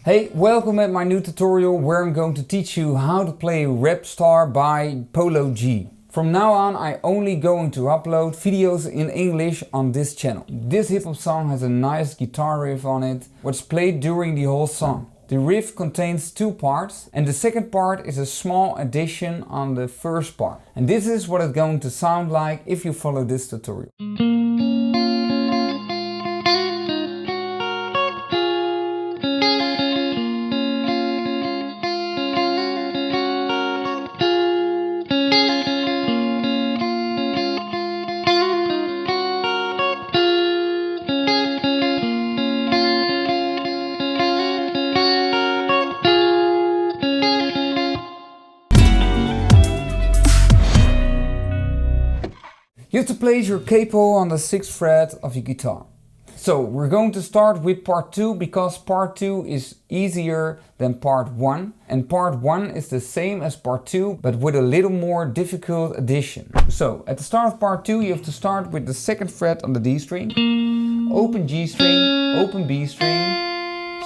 Hey, welcome at my new tutorial where I'm going to teach you how to play Rapstar by Polo G. From now on I'm only going to upload videos in English on this channel. This hip hop song has a nice guitar riff on it, what's played during the whole song. The riff contains two parts and the second part is a small addition on the first part. And this is what it's going to sound like if you follow this tutorial. You have to place your capo on the 6th fret of your guitar. So we're going to start with part 2 because part 2 is easier than part 1. And part 1 is the same as part 2 but with a little more difficult addition. So at the start of part 2 you have to start with the 2nd fret on the D string, open G string, open B string,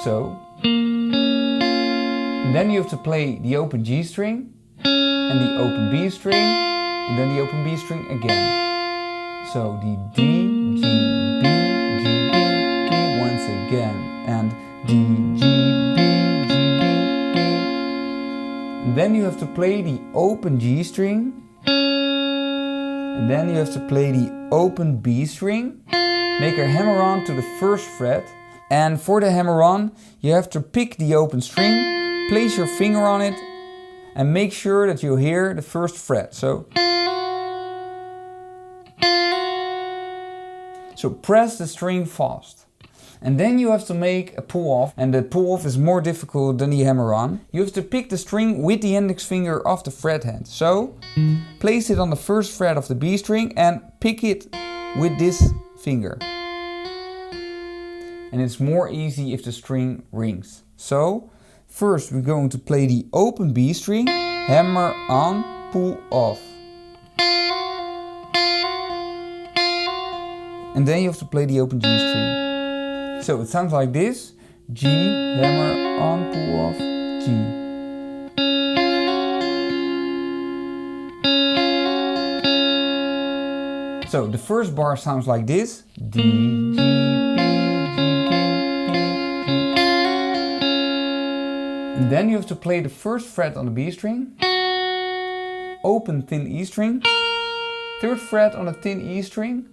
so. And then you have to play the open G string and the open B string and then the open B string again. So the D, G, B, G, B, B once again, and D, G, B, G, B, B. And then you have to play the open G string, and then you have to play the open B string, make a hammer on to the 1st fret, and for the hammer on you have to pick the open string, place your finger on it, and make sure that you hear the 1st fret. So press the string fast. And then you have to make a pull off, and the pull off is more difficult than the hammer on. You have to pick the string with the index finger off the fret hand. So place it on the 1st fret of the B string and pick it with this finger. And it's more easy if the string rings. So first we're going to play the open B string, hammer on, pull off. And then you have to play the open G string. So it sounds like this: G, hammer on, pull off, G. So the first bar sounds like this: D, G, B, G, B, B, G. And then you have to play the 1st fret on the B string, open thin E string, 3rd fret on the thin E string.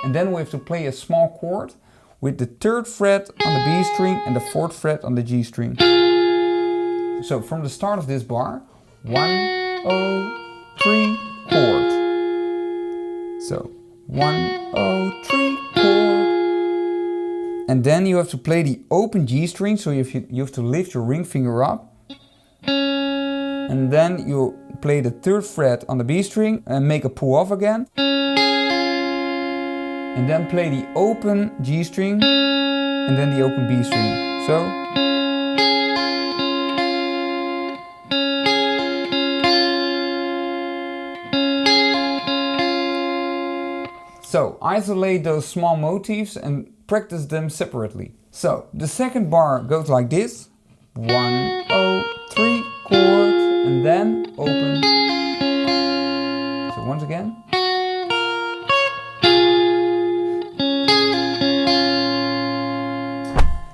And then we have to play a small chord with the 3rd fret on the B string and the 4th fret on the G string. So from the start of this bar, 1, 0, 3 chord. So 1, 0, 3 chord. And then you have to play the open G string, so you have to lift your ring finger up. And then you play the 3rd fret on the B string and make a pull off again. And then play the open G string and then the open B string. So isolate those small motifs and practice them separately. So the 2nd bar goes like this: 1, 0, 3 chord, and then open. So once again.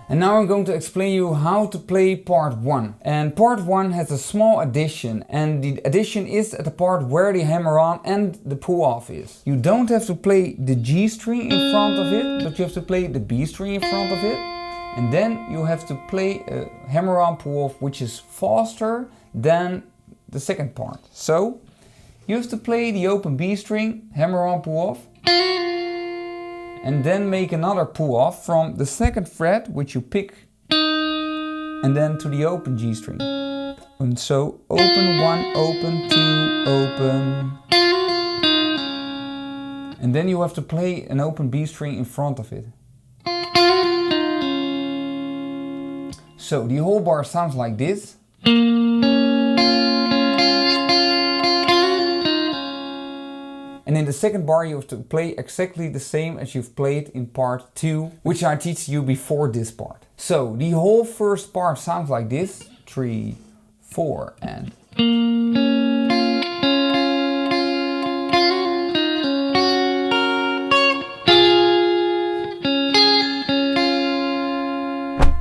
And now I'm going to explain you how to play part 1. And part 1 has a small addition, and the addition is at the part where the hammer on and the pull off is. You don't have to play the G string in front of it, but you have to play the B string in front of it. And then you have to play a hammer on pull off which is faster than the 2nd part. So you have to play the open B string, hammer on pull off, and then make another pull off from the 2nd fret, which you pick, and then to the open G string. And so open 1, open 2, open. And then you have to play an open B string in front of it. So the whole bar sounds like this. And in the second bar you have to play exactly the same as you've played in part 2, which I teach you before this part. So the whole first part sounds like this. 3, 4 and...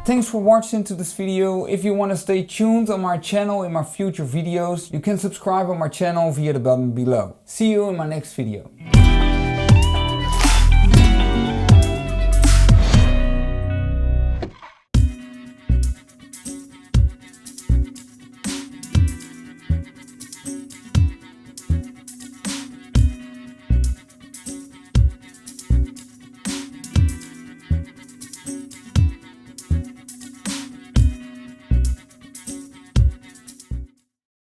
Thanks for watching to this video. If you want to stay tuned on my channel in my future videos, you can subscribe on my channel via the button below. See you in my next video.